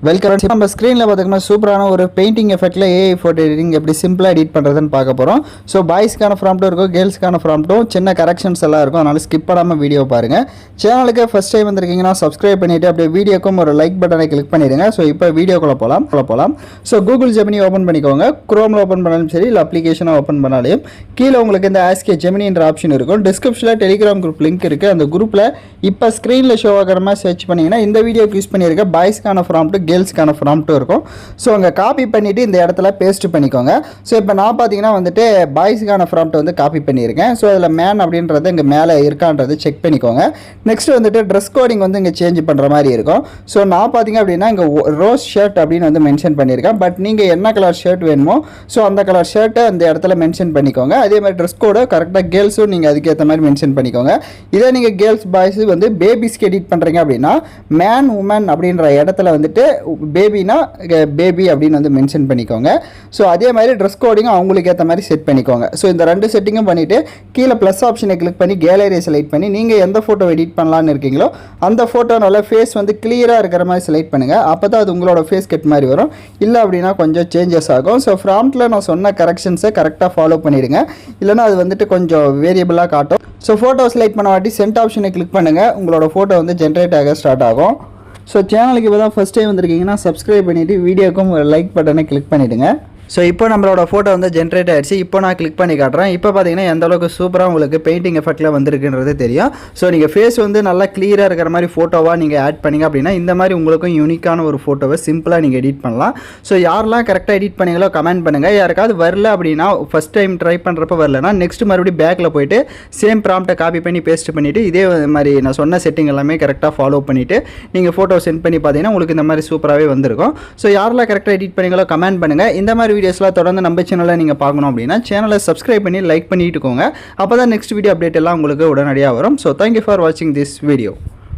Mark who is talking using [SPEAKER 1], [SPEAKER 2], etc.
[SPEAKER 1] Welcome. நம்ம ஸ்க்ரீனில் பார்த்தீங்கன்னா சூப்பரான ஒரு பெயிண்டிங் எஃபெக்ட்டில் ஏஐ ஃபோட்டோ எடிட்டிங் எப்படி சிம்பிளாக எடிட் பண்ணுறதுன்னு பார்க்க போகிறோம். ஸோ பாய்ஸ்க்கான ப்ராம்ப்ட்டும் இருக்கும், கேர்ள்ஸ்க்கான ப்ராம்ப்ட்டும், சின்ன கரெக்ஷன்ஸ் எல்லாம் இருக்கும். அதனால் ஸ்கிப் பண்ணாமல் வீடியோ பாருங்கள். சேனலுக்கு ஃபஸ்ட் டைம் வந்திருக்கீங்கன்னா சப்ஸ்கிரைப் பண்ணிவிட்டு அப்படியே வீடியோக்கும் ஒரு லைக் பட்டனை கிளிக் பண்ணிடுங்க. ஸோ இப்போ வீடியோக்குள்ளே போகலாம். ஸோ கூகுள் ஜெமினி ஓப்பன் பண்ணிக்கோங்க. குரோமில் ஓப்பன் பண்ணாலும் சரி, இல்லை அப்ளிகேஷனாக ஓப்பன் பண்ணாலையும் கீழே உங்களுக்கு இந்த ஆஸ்கே ஜெமினின்ற ஆப்ஷன் இருக்கும். டிஸ்கிரிப்ஷனில் டெலிகிராம் குரூப் லிங்க் இருக்குது. அந்த குரூப்பில் இப்போ ஸ்க்ரீனில் ஷோ ஆகிற மாதிரி சர்ச் பண்ணிங்கன்னா இந்த வீடியோக்கு யூஸ் பண்ணியிருக்க பாய்ஸ்க்கான ப்ராம்ப்ட், கேர்ள்ஸ்க்கான ப்ராம்ப்ட்டும் இருக்கும். ஸோ அங்கே காப்பி பண்ணிவிட்டு இந்த இடத்துல பேஸ்ட் பண்ணிக்கோங்க. ஸோ இப்போ நான் பார்த்தீங்கன்னா வந்துட்டு பாய்ஸ்க்கான ப்ராம்ப்ட் வந்து காப்பி பண்ணியிருக்கேன். ஸோ அதில் மேன் அப்படின்றது இங்கே மேலே இருக்கான்றது செக் பண்ணிக்கோங்க. நெக்ஸ்ட் வந்துட்டு ட்ரெஸ் கோடிங் வந்து இங்கே சேஞ்ச் பண்ணுற மாதிரி இருக்கும். ஸோ நான் பார்த்தீங்க அப்படின்னா இங்கே ரோஸ் ஷர்ட் அப்படின்னு வந்து மென்ஷன் பண்ணியிருக்கேன். பட் நீங்கள் என்ன கலர் ஷர்ட் வேணுமோ ஸோ அந்த கலர் ஷர்ட்டை அந்த இடத்துல மென்ஷன் பண்ணிக்கோங்க. அதே மாதிரி ட்ரெஸ் கோடு கரெக்டாக கேர்ள்ஸும் நீங்கள் அதுக்கேற்ற மாதிரி மென்ஷன் பண்ணிக்கோங்க. இதே நீங்கள் கேர்ள்ஸ் பாய்ஸ் வந்து பேபிஸ்க்கு எடிட் பண்ணுறீங்க அப்படின்னா மேன் உமன் அப்படின்ற இடத்துல வந்துட்டு பேபினா பேபி அப்படின்னு வந்து மென்ஷன் பண்ணிக்கோங்க. ஸோ அதே மாதிரி ட்ரெஸ் கோடிங்கும் அவங்களுக்கு ஏற்ற மாதிரி செட் பண்ணிக்கோங்க. ஸோ இந்த ரெண்டு செட்டிங்கும் பண்ணிவிட்டு கீழே ப்ளஸ் ஆப்ஷனை கிளிக் பண்ணி கேலரியை செலக்ட் பண்ணி நீங்கள் எந்த ஃபோட்டோ எடிட் பண்ணலான்னு இருக்கீங்களோ அந்த ஃபோட்டோனால ஃபேஸ் வந்து கிளியராக இருக்கிற மாதிரி செலக்ட் பண்ணுங்கள். அப்போ தான் அது உங்களோட ஃபேஸ் கட் மாதிரி வரும். இல்லை அப்படின்னா கொஞ்சம் சேஞ்சஸ் ஆகும். ஸோ ப்ராம்ப்டில் நான் சொன்ன கரெக்ஷன்ஸை கரெக்டாக ஃபாலோ பண்ணிடுங்க. இல்லைனா அது வந்துட்டு கொஞ்சம் வேரியபிளாக காட்டும். ஸோ ஃபோட்டோ செலக்ட் பண்ண வாட்டி சென்ட் ஆப்ஷனை கிளிக் பண்ணுங்கள். உங்களோட ஃபோட்டோ வந்து ஜென்ரேட் ஆக ஸ்டார்ட் ஆகும். ஸோ சேனலுக்கு இப்போ தான் ஃபஸ்ட் டைம் வந்திருக்கீங்கன்னா சப்ஸ்கிரைப் பண்ணிவிட்டு வீடியோக்கும் ஒரு லைக் பட்டனை கிளிக் பண்ணிவிடுங்க. ஸோ இப்போ நம்மளோட ஃபோட்டோ வந்து ஜென்ரேட் ஆகிடுச்சு. இப்போ நான் கிளிக் பண்ணி காட்டுறேன். இப்போ பார்த்தீங்கன்னா எந்த அளவுக்கு சூப்பராக உங்களுக்கு பெயிண்டிங் எஃபெக்ட்டில் வந்திருக்குன்றது தெரியும். ஸோ நீங்கள் ஃபேஸ் வந்து நல்லா கிளியராக இருக்கிற மாதிரி ஃபோட்டோவாக நீங்கள் ஆட் பண்ணிங்க அப்படின்னா இந்த மாதிரி உங்களுக்கும் யூனிக்கான ஒரு ஃபோட்டோவை சிம்பிளாக நீங்கள் எடிட் பண்ணலாம். ஸோ யாரெல்லாம் கரெக்டாக எடிட் பண்ணீங்களோ கமெண்ட் பண்ணுங்கள். யாருக்காவது வரல அப்படின்னா ஃபஸ்ட் டைம் ட்ரை பண்ணுறப்ப வரலன்னா நெக்ஸ்ட் மறுபடியும் பேக்கில் போய்ட்டு சேம் ப்ராம்ப்டை காப்பி பண்ணி பேஸ்ட் பண்ணிவிட்டு இதே மாதிரி நான் சொன்ன செட்டிங் எல்லாமே கரெக்டாக ஃபாலோ பண்ணிவிட்டு நீங்கள் ஃபோட்டோ சென்ட் பண்ணி பார்த்தீங்கன்னா உங்களுக்கு இந்த மாதிரி சூப்பராகவே வந்திருக்கும். ஸோ யாரெல்லாம் கரெக்டாக எடிட் பண்ணீங்களோ கமெண்ட் பண்ணுங்கள். இந்த மாதிரி வீடியோஸ்லாம் தொடர்ந்து நம்ம சேனலில் நீங்கள் பார்க்கணும் அப்படின்னா சேனலை சப்ஸ்கிரைப் பண்ணி லைக் பண்ணிட்டுக்கோங்க. அப்போ தான் நெக்ஸ்ட் வீடியோ அப்டேட் எல்லாம் உங்களுக்கு உடனடியாக வரும். ஸோ தேங்க்யூ ஃபார் வாட்சிங் திஸ் வீடியோ.